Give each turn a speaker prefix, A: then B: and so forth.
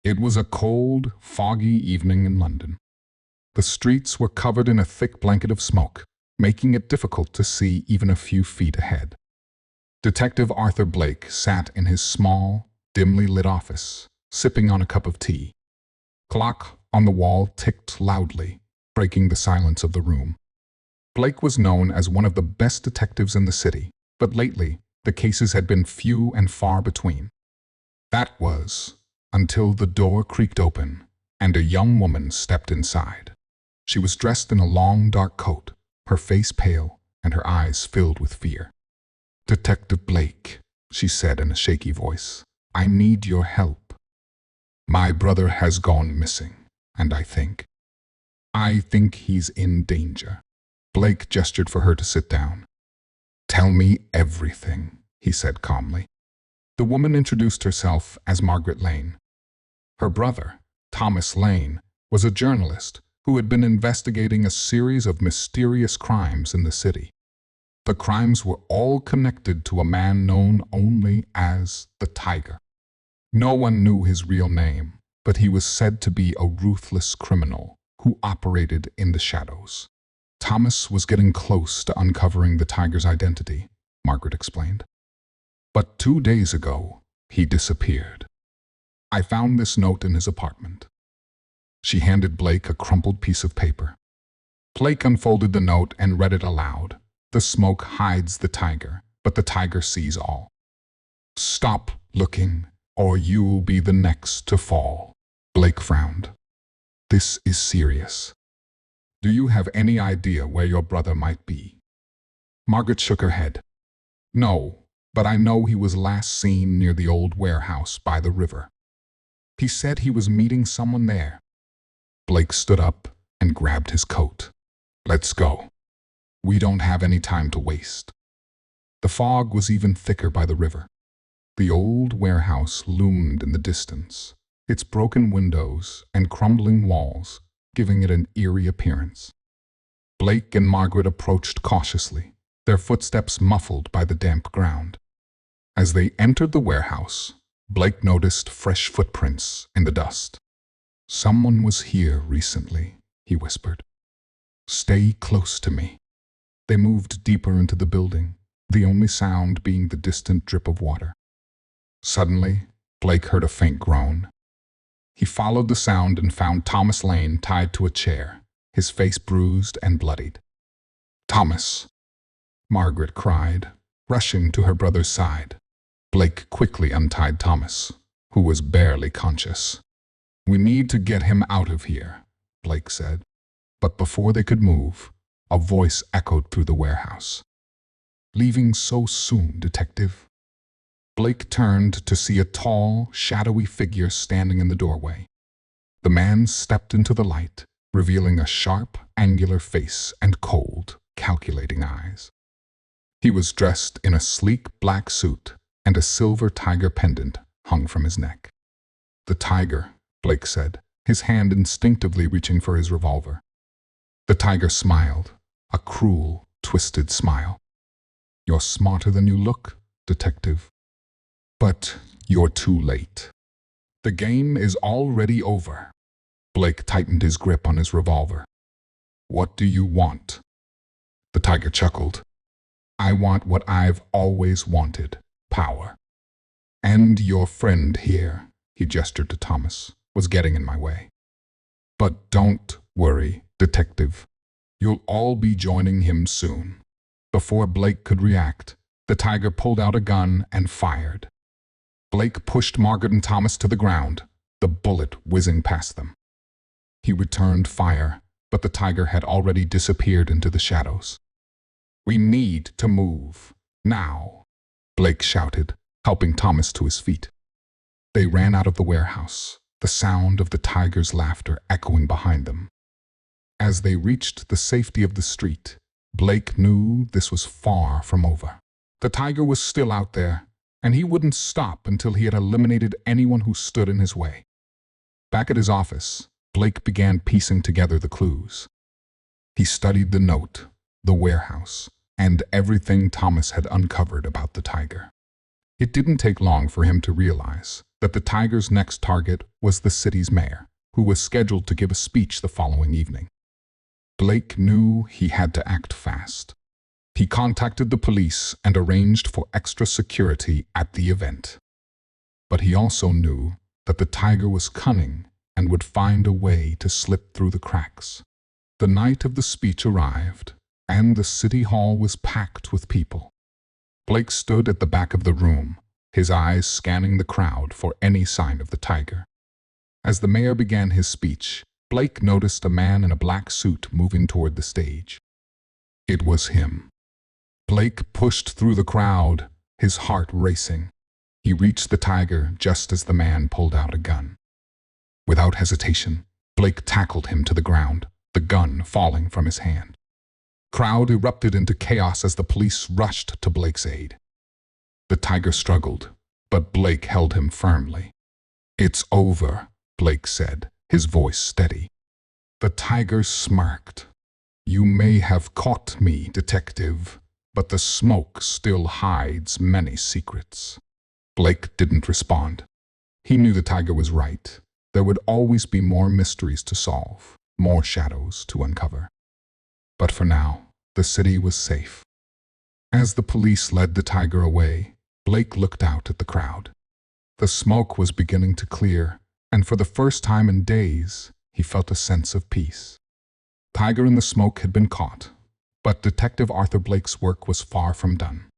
A: It was a cold, foggy evening in London. The streets were covered in a thick blanket of smoke, making it difficult to see even a few feet ahead. Detective Arthur Blake sat in his small, dimly lit office, sipping on a cup of tea. Clock on the wall ticked loudly, breaking the silence of the room. Blake was known as one of the best detectives in the city, but lately the cases had been few and far between. That was until the door creaked open and a young woman stepped inside. She was dressed in a long, dark coat, her face pale and her eyes filled with fear. "Detective Blake," she said in a shaky voice, "I need your help. My brother has gone missing, and I think he's in danger." Blake gestured for her to sit down. "Tell me everything," he said calmly. The woman introduced herself as Margaret Lane. Her brother, Thomas Lane, was a journalist who had been investigating a series of mysterious crimes in the city. The crimes were all connected to a man known only as the Tiger. No one knew his real name, but he was said to be a ruthless criminal who operated in the shadows. Thomas was getting close to uncovering the Tiger's identity, Margaret explained. But 2 days ago, he disappeared. I found this note in his apartment. She handed Blake a crumpled piece of paper. Blake unfolded the note and read it aloud. "The smoke hides the tiger, but the tiger sees all. Stop looking, or you'll be the next to fall." Blake frowned. "This is serious. Do you have any idea where your brother might be?" Margaret shook her head. "No, but I know he was last seen near the old warehouse by the river. He said he was meeting someone there." Blake stood up and grabbed his coat. "Let's go. We don't have any time to waste." The fog was even thicker by the river. The old warehouse loomed in the distance, its broken windows and crumbling walls giving it an eerie appearance. Blake and Margaret approached cautiously, their footsteps muffled by the damp ground. As they entered the warehouse, Blake noticed fresh footprints in the dust. "Someone was here recently," he whispered. "Stay close to me." They moved deeper into the building, the only sound being the distant drip of water. Suddenly, Blake heard a faint groan. He followed the sound and found Thomas Lane tied to a chair, his face bruised and bloodied. "Thomas!" Margaret cried, rushing to her brother's side. Blake quickly untied Thomas, who was barely conscious. "We need to get him out of here," Blake said. But before they could move, a voice echoed through the warehouse. "Leaving so soon, detective?" Blake turned to see a tall, shadowy figure standing in the doorway. The man stepped into the light, revealing a sharp, angular face and cold, calculating eyes. He was dressed in a sleek black suit, and a silver tiger pendant hung from his neck. "The tiger," Blake said, his hand instinctively reaching for his revolver. The tiger smiled, a cruel, twisted smile. "You're smarter than you look, detective. But you're too late. The game is already over." Blake tightened his grip on his revolver. "What do you want?" The tiger chuckled. "I want what I've always wanted, power. And your friend here," he gestured to Thomas, "was getting in my way. But don't worry, detective. You'll all be joining him soon." Before Blake could react, the tiger pulled out a gun and fired. Blake pushed Margaret and Thomas to the ground, the bullet whizzing past them. He returned fire, but the tiger had already disappeared into the shadows. "We need to move, now," Blake shouted, helping Thomas to his feet. They ran out of the warehouse, the sound of the tiger's laughter echoing behind them. As they reached the safety of the street, Blake knew this was far from over. The tiger was still out there, and he wouldn't stop until he had eliminated anyone who stood in his way. Back at his office, Blake began piecing together the clues. He studied the note, the warehouse, and everything Thomas had uncovered about the tiger. It didn't take long for him to realize that the tiger's next target was the city's mayor, who was scheduled to give a speech the following evening. Blake knew he had to act fast. He contacted the police and arranged for extra security at the event. But he also knew that the tiger was cunning and would find a way to slip through the cracks. The night of the speech arrived, and the city hall was packed with people. Blake stood at the back of the room, his eyes scanning the crowd for any sign of the tiger. As the mayor began his speech, Blake noticed a man in a black suit moving toward the stage. It was him. Blake pushed through the crowd, his heart racing. He reached the tiger just as the man pulled out a gun. Without hesitation, Blake tackled him to the ground, the gun falling from his hand. Crowd erupted into chaos as the police rushed to Blake's aid. The tiger struggled, but Blake held him firmly. "It's over," Blake said, his voice steady. The tiger smirked. "You may have caught me, detective, but the smoke still hides many secrets." Blake didn't respond. He knew the tiger was right. There would always be more mysteries to solve, more shadows to uncover. But for now, the city was safe. As the police led the tiger away, Blake looked out at the crowd. The smoke was beginning to clear, and for the first time in days, he felt a sense of peace. Tiger in the smoke had been caught, but Detective Arthur Blake's work was far from done.